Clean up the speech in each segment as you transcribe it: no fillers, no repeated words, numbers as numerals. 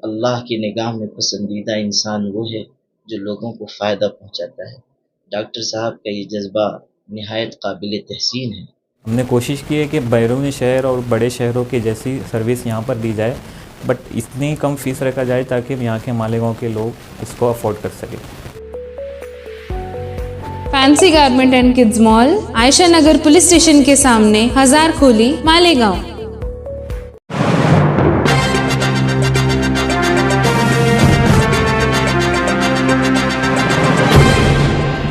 अल्लाह की निगाह में पसंदीदा इंसान वो है जो लोगों को फ़ायदा पहुंचाता है। डॉक्टर साहब का ये जज्बा निहायत काबिल तहसीन है। हमने कोशिश की है कि बैरूनी शहर और बड़े शहरों की जैसी सर्विस यहाँ पर दी जाए, बट इतनी कम फीस रखा जाए ताकि यहाँ के मालेगांव के लोग इसको अफोर्ड कर सकें। Fancy garment and kids mall, Ayesha Nagar police station के सामने, हजार खोली, मालेगांव।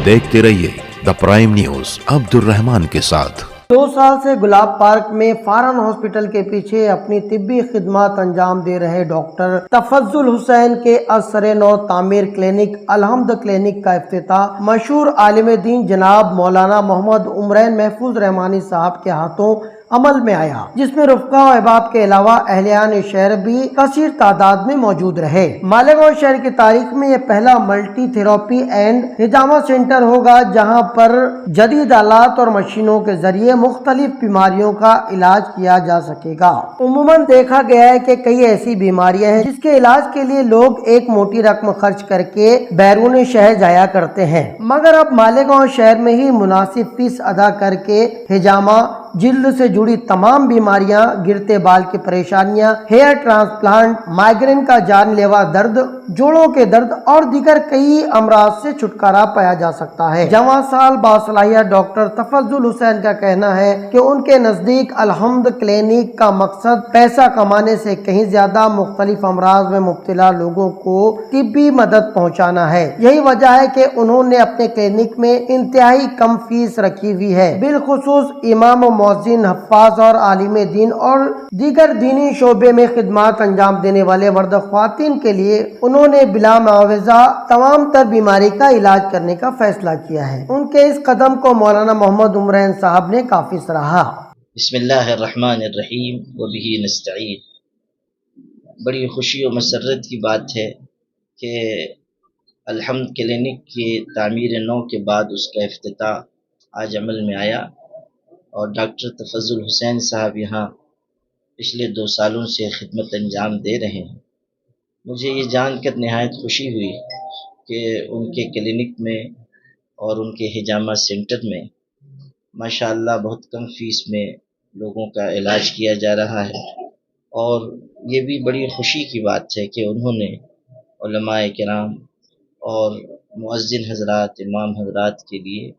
देखते रहिए the prime news Abdul Rahman के साथ। 2 साल से गुलाब पार्क में फारन हॉस्पिटल के पीछे अपनी तिब्बी खिदमत अंजाम दे रहे डॉक्टर तफज्जुल हुसैन के असरे नौ तामीर क्लिनिक अलहम्द क्लिनिक का इफ्तिताह मशहूर आलिम दीन जनाब मौलाना मोहम्मद उमरैन महफूज रहमानी साहब के हाथों अमल में आया, जिसमें रुफ़क़ा और अहबाब के अलावा अहलियान शहर भी कसीर तादाद में मौजूद रहे। मालेगांव शहर की तारीख में यह पहला multi therapy and hijama centre होगा जहां पर जदीद आलात और मशीनों के जरिए मुख्तलिफ बीमारियों का इलाज किया जा सकेगा। उमूमन देखा गया है कि कई ऐसी बीमारियां हैं जिसके इलाज के लिए लोग एक मोटी रकम खर्च करके बैरून शहर जाया करते हैं, मगर अब मालेगांव शहर में ही मुनासिब फीस अदा करके हिजामा, जिल्द से जुड़ी तमाम बीमारियां, गिरते बाल की परेशानियां, हेयर ट्रांसप्लांट, माइग्रेन का जानलेवा दर्द, जोड़ों के दर्द और दीगर कई अमराज से छुटकारा पाया जा सकता है। जवां साल बासलाहिया डॉक्टर तफज्जुल हुसैन का कहना है कि उनके नजदीक अलहम्द क्लिनिक का मकसद पैसा कमाने से कहीं ज्यादा मुख्तलिफ अमराज में मुब्तला लोगों को तिब्बी मदद पहुँचाना है। यही वजह है कि उन्होंने अपने क्लिनिक में इंतहाई कम फीस रखी हुई है। बिलखुसूस इमाम, मौज़िन, हफ्फाज और आलिम दीन और दीगर दीनी शोबे में खिदमत अंजाम देने वाले मर्द ख्वातीन के लिए उन्होंने बिला मुआवजा तमाम तर बीमारी का इलाज करने का फैसला किया है। उनके इस कदम को मौलाना मोहम्मद उमरैन साहब ने काफी सराहा। बिस्मिल्लाहिर्रहमानिर्रहीम व बिही नस्तईन। बड़ी खुशी और मसर्रत की बात है कि अलहम्द क्लिनिक की तामीर नौ के बाद उसका इफ्तिताह आज अमल में आया और डॉक्टर तफज्जुल हुसैन साहब यहाँ पिछले 2 सालों से खिदमत अंजाम दे रहे हैं। मुझे ये जानकर निहायत खुशी हुई कि उनके क्लिनिक में और उनके हिजामा सेंटर में माशाअल्लाह बहुत कम फीस में लोगों का इलाज किया जा रहा है। और ये भी बड़ी खुशी की बात है कि उन्होंने उलमाए किराम और मुअज्जिन हज़रात, इमाम हज़रात के लिए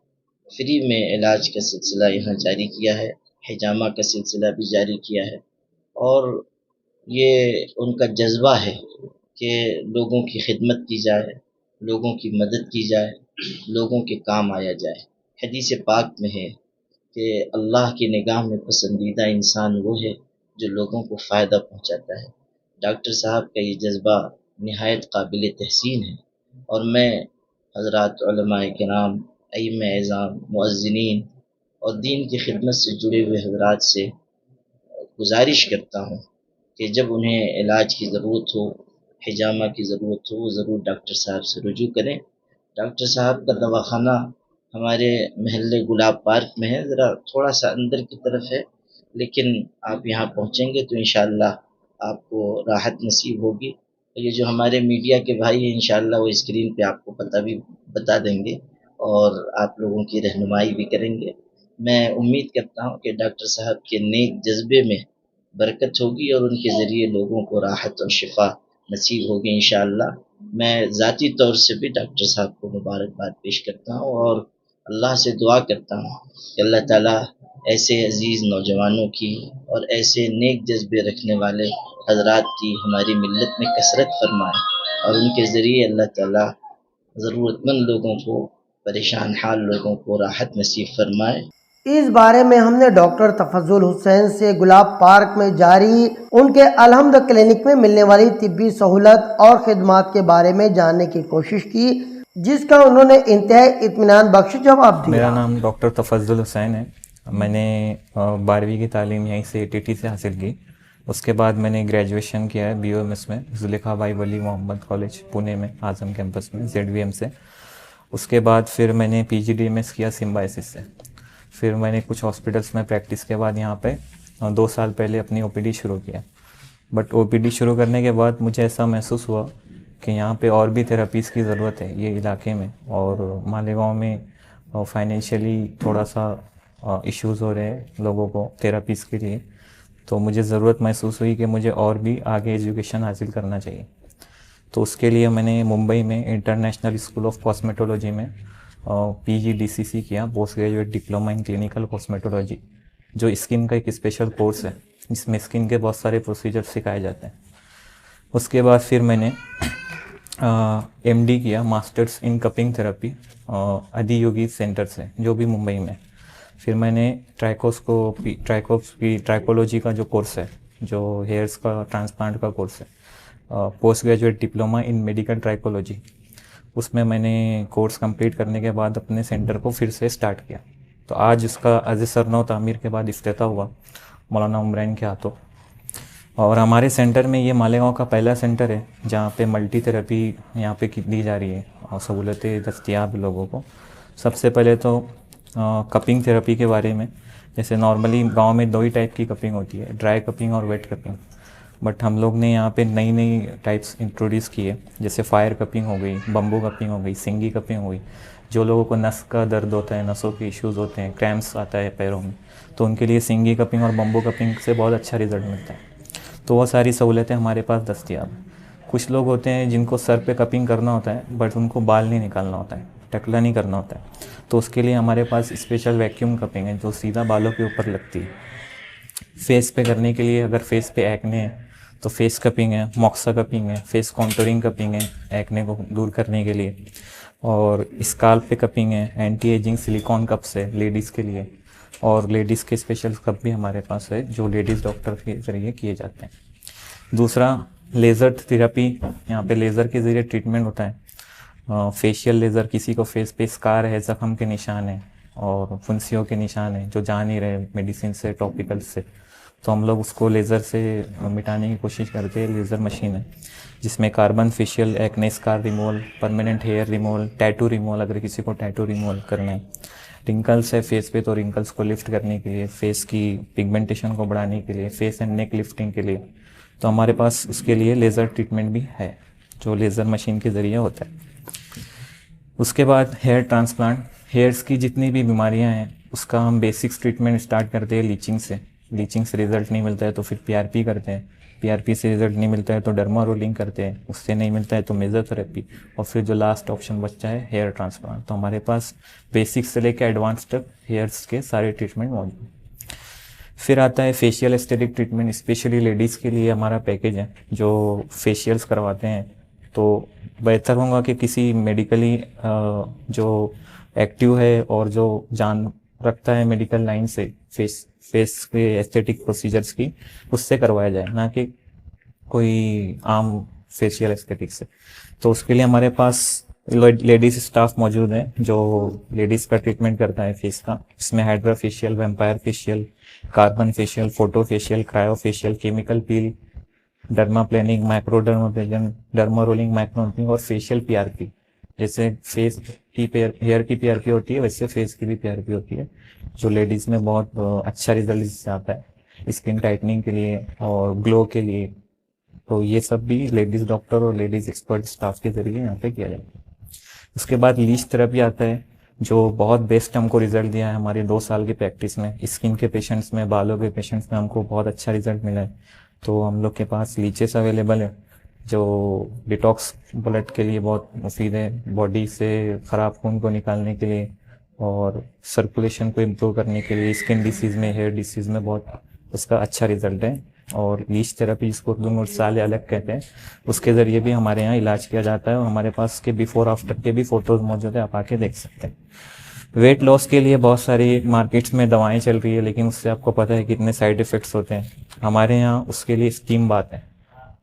फ्री में इलाज का सिलसिला यहाँ जारी किया है, हिजामा का सिलसिला भी जारी किया है। और ये उनका जज्बा है कि लोगों की खिदमत की जाए, लोगों की मदद की जाए, लोगों के काम आया जाए। हदीस पाक में है कि अल्लाह की निगाह में पसंदीदा इंसान वो है जो लोगों को फ़ायदा पहुँचाता है। डॉक्टर साहब का ये जज्बा निहायत काबिल तहसीन है और मैं हज़रात उलमाए किराम, अइम्मा एज़ाम, मुअज्जिनीन और दीन की खिदमत से जुड़े हुए हज़रात से गुजारिश करता हूँ कि जब उन्हें इलाज की ज़रूरत हो, हिजामा की ज़रूरत हो, वो ज़रूर डॉक्टर साहब से रुजू करें। डॉक्टर साहब का दवाखाना हमारे महल्ले गुलाब पार्क में है, ज़रा थोड़ा सा अंदर की तरफ है, लेकिन आप यहाँ पहुँचेंगे तो इंशाअल्लाह आपको राहत नसीब होगी। ये जो हमारे मीडिया के भाई हैं इंशाअल्लाह वो स्क्रीन पे आपको पता भी बता देंगे और आप लोगों की रहनुमाई भी करेंगे। मैं उम्मीद करता हूँ कि डॉक्टर साहब के नेक जज्बे में बरकत होगी और उनके ज़रिए लोगों को राहत और शिफा नसीब होगी इंशाअल्लाह। मैं ज़ाती तौर से भी डॉक्टर साहब को मुबारकबाद पेश करता हूँ और अल्लाह से दुआ करता हूँ कि अल्लाह ताला ऐसे अजीज़ नौजवानों की और ऐसे नेक जज्बे रखने वाले हज़रात की हमारी मिल्लत में कसरत फरमाए और उनके ज़रिए अल्लाह ताला ज़रूरतमंद लोगों को, परेशान हाल लोगों को राहत नसीब फरमाए। इस बारे में हमने डॉक्टर तफज्जुल हुसैन से गुलाब पार्क में जारी उनके अलहम्द क्लिनिक में मिलने वाली तिब्बी सहूलत और खिदमात के बारे में जानने की कोशिश की, जिसका उन्होंने इंतहाई इत्मीनान बख्श जवाब दिया। मेरा नाम डॉक्टर तफज्जुल हुसैन है। मैंने 12वीं की तालीम यहीं से ATT से हासिल की। उसके बाद मैंने ग्रेजुएशन किया है BOMS में ज़ुलेखा भाई वली मोहम्मद कॉलेज पुणे में, आज़म कैंपस में ZVM से। उसके बाद फिर मैंने PGDMS किया सिम्बायोसिस से। फिर मैंने कुछ हॉस्पिटल्स में प्रैक्टिस के बाद यहाँ पे 2 साल पहले अपनी OPD शुरू किया। बट ओपीडी शुरू करने के बाद मुझे ऐसा महसूस हुआ कि यहाँ पे और भी थेरेपीज़ की ज़रूरत है ये इलाके में, और मालेगांव में फाइनेंशियली थोड़ा सा इश्यूज़ हो रहे हैं लोगों को थेरेपीज़ के लिए। तो मुझे ज़रूरत महसूस हुई कि मुझे और भी आगे एजुकेशन हासिल करना चाहिए। तो उसके लिए मैंने मुंबई में इंटरनेशनल स्कूल ऑफ कॉस्मेटोलॉजी में PGDCC किया, post graduate diploma in clinical cosmetology, जो स्किन का एक स्पेशल कोर्स है जिसमें स्किन के बहुत सारे प्रोसीजर सिखाए जाते हैं। उसके बाद फिर मैंने MD किया, masters in cupping therapy, Adiyogi centre से, जो भी मुंबई में। फिर मैंने ट्राइकोलॉजी का जो कोर्स है, जो हेयर्स का ट्रांसप्लांट का कोर्स है, post graduate diploma in medical trichology, उसमें मैंने कोर्स कंप्लीट करने के बाद अपने सेंटर को फिर से स्टार्ट किया। तो आज उसका अज़ सरनौ तामीर के बाद इफ्तिताह हुआ मौलाना उमरैन के हाथों। और हमारे सेंटर में ये मालेगांव का पहला सेंटर है जहाँ पे मल्टी थेरेपी यहाँ पे दी जा रही है और सहूलतें दस्तियाब लोगों को। सबसे पहले तो कपिंग थेरेपी के बारे में, जैसे नॉर्मली गांव में 2 ही टाइप की कपिंग होती है, ड्राई कपिंग और वेट कपिंग। बट हम लोग ने यहाँ पे नई नई टाइप्स इंट्रोड्यूस किए, जैसे फायर कपिंग हो गई, बम्बू कपिंग हो गई, सिंगी कपिंग हो गई। जो लोगों को नस का दर्द होता है, नसों के इश्यूज़ होते हैं, क्रैम्प्स आता है पैरों में, तो उनके लिए सिंगी कपिंग और बम्बू कपिंग से बहुत अच्छा रिजल्ट मिलता है। तो वो सारी सहूलतें हमारे पास दस्तियाब हैं। कुछ लोग होते हैं जिनको सर पे कपिंग करना होता है बट उनको बाल नहीं निकालना होता है, टकला नहीं करना होता है, तो उसके लिए हमारे पास स्पेशल वैक्यूम कपिंग है जो सीधा बालों के ऊपर लगती है। फेस पे करने के लिए, अगर फेस पे एक्ने है तो फेस कपिंग है, मॉक्सा कपिंग है, फेस कॉन्टोरिंग कपिंग है एक्ने को दूर करने के लिए, और स्काल्प पे कपिंग है, एंटी एजिंग सिलिकॉन कप्स है लेडीज़ के लिए, और लेडीज़ के स्पेशल कप भी हमारे पास है जो लेडीज़ डॉक्टर के ज़रिए किए जाते हैं। दूसरा लेज़र थेरेपी, यहाँ पे लेज़र के ज़रिए ट्रीटमेंट होता है। फेशियल लेज़र, किसी को फेस पे स्कार है, ज़ख्म के निशान है और फुंसियों के निशान है जो जा नहीं रहे मेडिसिन से, टॉपिकल से, तो हम लोग उसको लेज़र से मिटाने की कोशिश करते हैं। लेज़र मशीन है जिसमें carbon facial, acne scar removal, permanent hair removal, tattoo removal, अगर किसी को टैटू रिमूवल करना है, रिंकल्स है फेस पे तो रिंकल्स को लिफ्ट करने के लिए, फेस की पिगमेंटेशन को बढ़ाने के लिए, फेस एंड नेक लिफ्टिंग के लिए, तो हमारे पास उसके लिए लेज़र ट्रीटमेंट भी है जो लेज़र मशीन के ज़रिए होता है। उसके बाद हेयर ट्रांसप्लांट, हेयर्स की जितनी भी बीमारियां हैं उसका हम बेसिक्स ट्रीटमेंट स्टार्ट करते हैं लीचिंग से। लीचिंग से रिज़ल्ट नहीं मिलता है तो फिर PRP करते हैं, PRP से रिज़ल्ट नहीं मिलता है तो डर्मा रोलिंग करते हैं, उससे नहीं मिलता है तो मेसोथेरेपी, और फिर जो लास्ट ऑप्शन बचता है हेयर ट्रांसप्लांट। तो हमारे पास बेसिक्स से लेकर एडवांस तक हेयर्स के सारे ट्रीटमेंट मौजूद हैं। फिर आता है facial aesthetic treatment, specially ladies के लिए हमारा पैकेज है जो फेशियल्स करवाते हैं। तो बेहतर होगा कि किसी मेडिकली जो एक्टिव है और जो जान रखता है मेडिकल लाइन से फेस के एस्थेटिक प्रोसीजर्स की, उससे करवाया जाए, ना कि कोई आम फेशियल एस्थेटिक से। तो उसके लिए हमारे पास लेडीज स्टाफ मौजूद है जो लेडीज़ का ट्रीटमेंट करता है फेस का। इसमें hydra facial, vampire facial, carbon facial, photo facial, cryo facial, chemical peel, derma planing, microdermabrasion, derma rolling, microneedling और फेशियल PRP। जैसे फेस की हेयर की PRP होती है वैसे फेस की भी PRP होती है, जो लेडीज़ में बहुत अच्छा रिजल्ट इससे आता है स्किन टाइटनिंग के लिए और ग्लो के लिए। तो ये सब भी लेडीज़ डॉक्टर और लेडीज़ एक्सपर्ट स्टाफ के ज़रिए यहाँ पे किया जाता है। उसके बाद लीच थेरेपी आता है जो बहुत बेस्ट हमको रिजल्ट दिया है हमारे 2 साल की प्रैक्टिस में। स्किन के पेशेंट्स में, बालों के पेशेंट्स में हमको बहुत अच्छा रिजल्ट मिला है। तो हम लोग के पास लीचेस अवेलेबल है जो डिटॉक्स ब्लड के लिए बहुत मुफीद है, बॉडी से ख़राब खून को निकालने के लिए और सर्कुलेशन को इम्प्रूव करने के लिए, स्किन डिसीज़ में, हेयर डिसीज़ में बहुत उसका अच्छा रिजल्ट है। और लीच थेरेपी जिसको उर्दू में साले अलग कहते हैं, उसके ज़रिए भी हमारे यहाँ इलाज किया जाता है और हमारे पास उसके बिफोर आफ्टर के भी फ़ोटोज़ मौजूद है, आप आके देख सकते हैं। वेट लॉस के लिए बहुत सारी मार्केट्स में दवाएं चल रही है, लेकिन उससे आपको पता है कितने साइड इफ़ेक्ट्स होते हैं। हमारे यहाँ उसके लिए स्टीम बाथ है।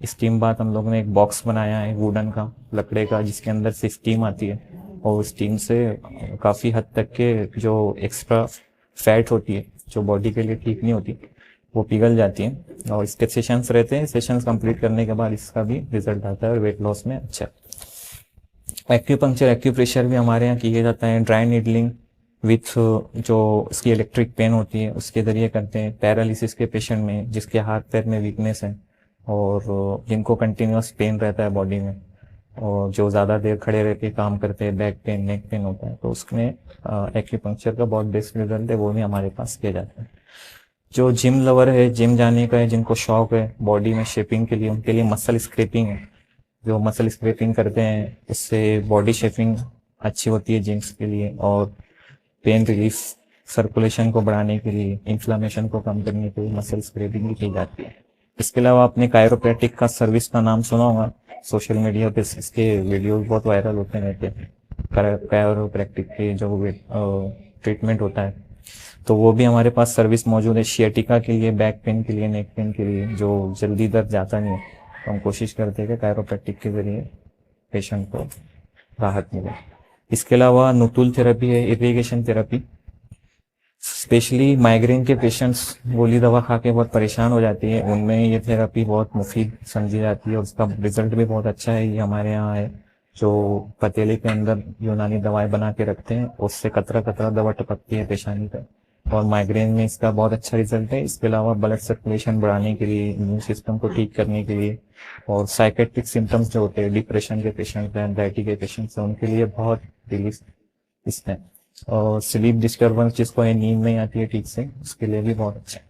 स्टीम बाथ हम लोगों ने एक बॉक्स बनाया है वुडन का, लकड़े का, जिसके अंदर से स्टीम आती है और स्टीम से काफ़ी हद तक के जो एक्स्ट्रा फैट होती है जो बॉडी के लिए ठीक नहीं होती वो पिघल जाती है। और इसके सेशंस रहते हैं, सेशंस कंप्लीट करने के बाद इसका भी रिजल्ट आता है और वेट लॉस में अच्छा। एक्यूपंक्चर, एक्यूप्रेशर भी हमारे यहाँ किया जाता है। ड्राई नीडलिंग विथ जो इसकी इलेक्ट्रिक पेन होती है उसके ज़रिए करते हैं। पैरालिसिस के पेशेंट में जिसके हाथ पैर में वीकनेस है और जिनको कंटिन्यूस पेन रहता है बॉडी में, और जो ज़्यादा देर खड़े रह के काम करते हैं, बैक पेन, नेक पेन होता है, तो उसमें एक्यूपंक्चर का बहुत बेस्ट रिजल्ट है, वो भी हमारे पास किया जाता है। जो जिम लवर है, जिम जाने का है, जिनको शौक है बॉडी में शेपिंग के लिए, उनके लिए मसल स्क्रैपिंग है। जो मसल स्क्रैपिंग करते हैं उससे बॉडी शेपिंग अच्छी होती है जिम्स के लिए, और पेन रिलीफ, सर्कुलेशन को बढ़ाने के लिए, इन्फ्लामेशन को कम करने के लिए मसल स्क्रैपिंग भी की जाती है। इसके अलावा आपने कायरोप्रैक्टिक का सर्विस का नाम सुना होगा, सोशल मीडिया पे इसके वीडियोस बहुत वायरल होते रहते हैं। कायरोप्रैक्टिक के जो ट्रीटमेंट होता है, तो वो भी हमारे पास सर्विस मौजूद है। शियाटिका के लिए, बैक पेन के लिए, नेक पेन के लिए, जो जल्दी दर्द जाता नहीं है, तो हम कोशिश करते हैं कि कायरोप्रैक्टिक के जरिए पेशेंट को राहत मिले। इसके अलावा नुतुल थेरेपी है, इरिगेशन थेरेपी, स्पेशली माइग्रेन के पेशेंट्स गोली दवा खा के बहुत परेशान हो जाती है, उनमें ये थेरेपी बहुत मुफीद समझी जाती है और उसका रिजल्ट भी बहुत अच्छा है। ये हमारे यहाँ है, जो पतीले के अंदर यूनानी दवाएं बना के रखते हैं, उससे कतरा कतरा दवा टपकती है पेशानी पर, और माइग्रेन में इसका बहुत अच्छा रिजल्ट है। इसके अलावा ब्लड सर्कुलेशन बढ़ाने के लिए, इम्यून सिस्टम को ठीक करने के लिए, और साइकेट्रिक सिम्टम्स जो होते हैं, डिप्रेशन के पेशेंट हैं, एंजाइटी के पेशेंट्स हैं, उनके लिए बहुत रिलीफ इसमें। और स्लीप डिस्टर्बेंस जिसको है, नींद नहीं आती है ठीक से, उसके लिए भी बहुत अच्छा है।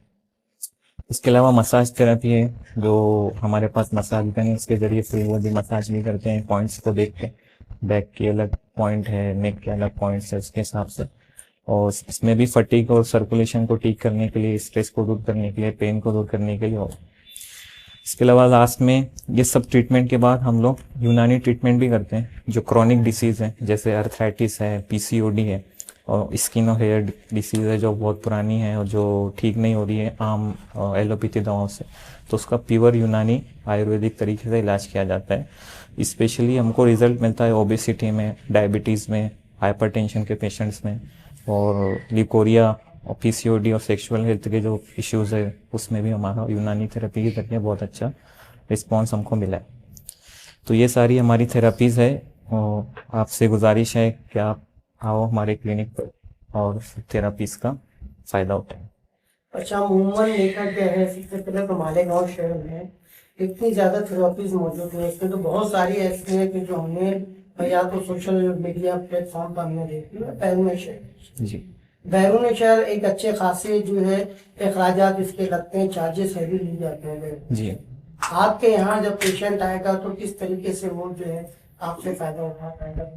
इसके अलावा मसाज थेरेपी है, जो हमारे पास मसाज गन है, उसके जरिए फुल बॉडी मसाज भी करते हैं, पॉइंट्स को देख के। बैक के अलग पॉइंट है, नेक के अलग पॉइंट्स है, उसके हिसाब से। और इसमें भी फटीग और सर्कुलेशन को ठीक करने के लिए, स्ट्रेस को दूर करने के लिए, पेन को दूर करने के लिए। और इसके अलावा लास्ट में ये सब ट्रीटमेंट के बाद हम लोग यूनानी ट्रीटमेंट भी करते हैं, जो क्रॉनिक डिसीज़ है, जैसे अर्थराइटिस है, पीसीओडी है, और स्किन और हेयर डिसीज़ है जो बहुत पुरानी है और जो ठीक नहीं हो रही है आम एलोपैथी दवाओं से, तो उसका प्योर यूनानी आयुर्वेदिक तरीके से इलाज किया जाता है। स्पेशली हमको रिजल्ट मिलता है ओबेसिटी में, डायबिटीज़ में, हाइपरटेंशन के पेशेंट्स में, और लिकोरिया और पीसीओडी और सेक्सुअल हेल्थ के जो इश्यूज़ है उसमें भी हमारा यूनानी थेरेपी के जरिए बहुत अच्छा रिस्पॉन्स हमको मिला है। तो ये सारी हमारी थेरेपीज़ है, और आपसे गुजारिश है कि आप आओ हमारे क्लिनिक पर और थेरेपीज का फ़ायदा उठाएं। अच्छा, अमूमन देखा गया है, सबसे पहले तो मालेगांव शहर में इतनी ज़्यादा थेरेपीज मौजूद है, इसमें तो बहुत सारी ऐसी हैं कि जो हमने या तो सोशल मीडिया प्लेटफॉर्म पर हमने देखी है। बैरून शहर जी, बैरून शहर एक अच्छे खासे जो है अखराजात इसके लगते हैं, चार्जेस हैवी लिए जाते हैं जी। आपके यहाँ जब पेशेंट आएगा तो किस तरीके से वो जो है आपसे फायदा उठा पाएगा?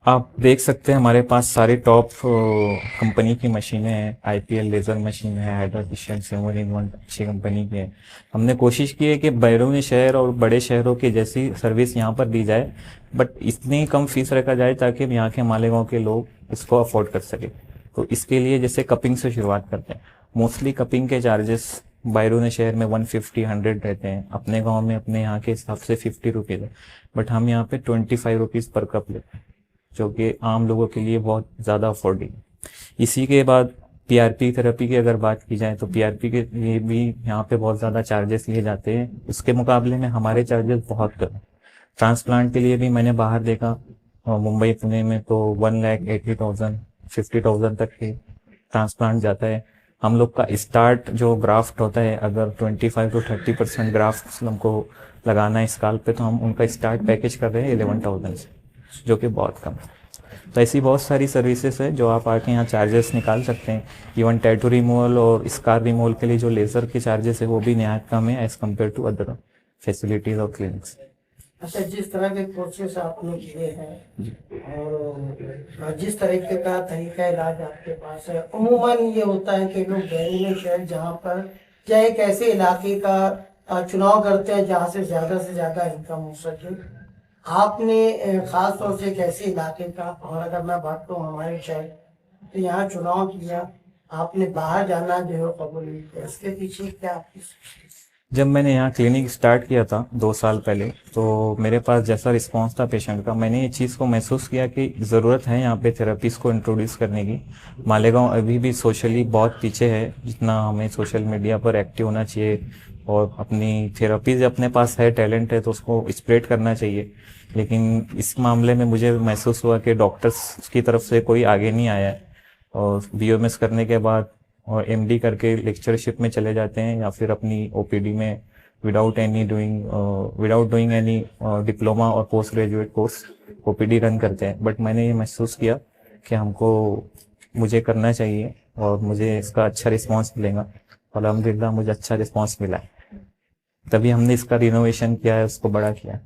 आप देख सकते हैं हमारे पास सारे टॉप कंपनी की मशीनें हैं, आईपीएल लेज़र मशीन है, हाइड्रोफिशियल सेवन अच्छी कंपनी की है। हमने कोशिश की है कि बैरून शहर और बड़े शहरों की जैसी सर्विस यहाँ पर दी जाए, बट इतनी कम फीस रखा जाए ताकि यहाँ के मालेगांव के लोग इसको अफोर्ड कर सके। तो इसके लिए जैसे कपिंग से शुरुआत करते हैं। मोस्टली कपिंग के चार्जेस बैरून शहर में 150-100 रहते हैं, अपने गाँव में अपने यहाँ के हिसाब से 50 रुपीज़ है, बट हम यहाँ पे 25 रुपीज़ पर कप लेते हैं, जो कि आम लोगों के लिए बहुत ज़्यादा अफोर्डेबल। इसी के बाद पीआरपी थेरेपी की अगर बात की जाए तो पीआरपी के लिए भी यहाँ पे बहुत ज़्यादा चार्जेस लिए जाते हैं, उसके मुकाबले में हमारे चार्जेस बहुत कम। ट्रांसप्लांट के लिए भी मैंने बाहर देखा, मुंबई पुणे में तो 1,80,000 50,000 तक के ट्रांसप्लांट जाता है। हम लोग का स्टार्ट जो ग्राफ्ट होता है, अगर 25 to 30% ग्राफ्ट हमको लगाना है स्काल्प पे, तो हम उनका स्टार्ट पैकेज कर रहे हैं 11,000 से, जो कि बहुत कम है। तो ऐसी बहुत सारी सर्विसेज है जो आप आके यहाँ चार्जेस निकाल सकते हैं। इवन टैटू रिमूवल और स्कार रिमूवल के लिए जो लेज़र के चार्जेस है वो भी नहायत कम है as compare to other facilities और क्लिनिक्स। अच्छा, जिस तरह के कोर्सेस आपने किए हैं और जिस तरीके का तरीका इलाज आपके पास है, उम्मन ये होता है कि लोग बैरून शहर जहाँ पर या एक ऐसे इलाके का चुनाव करते हैं जहाँ से ज़्यादा इनकम हो सके। आपने ख़ास तौर से एक ऐसे इलाके का, और अगर मैं बात करूँ हमारे शहर, तो यहाँ चुनाव किया, आपने बाहर जाना जो है कबूल किया, इसके पीछे क्या आपकी? जब मैंने यहाँ क्लिनिक स्टार्ट किया था 2 साल पहले, तो मेरे पास जैसा रिस्पांस था पेशेंट का, मैंने ये चीज़ को महसूस किया कि ज़रूरत है यहाँ पे थेरेपीज़ को इंट्रोड्यूस करने की। मालेगांव अभी भी सोशली बहुत पीछे है, जितना हमें सोशल मीडिया पर एक्टिव होना चाहिए, और अपनी थेरेपीज़ अपने पास है, टैलेंट है, तो उसको स्प्रेड करना चाहिए। लेकिन इस मामले में मुझे महसूस हुआ कि डॉक्टर्स की तरफ से कोई आगे नहीं आया है, और BOMS करने के बाद और MD करके लेक्चरशिप में चले जाते हैं, या फिर अपनी OPD में विदाउट डूइंग एनी डिप्लोमा और post graduate course OPD run करते हैं। बट मैंने ये महसूस किया कि मुझे करना चाहिए और मुझे इसका अच्छा रिस्पांस मिलेगा, और अल्हम्दुलिल्लाह मुझे अच्छा रिस्पांस मिला है। तभी हमने इसका रिनोवेशन किया है, उसको बड़ा किया है।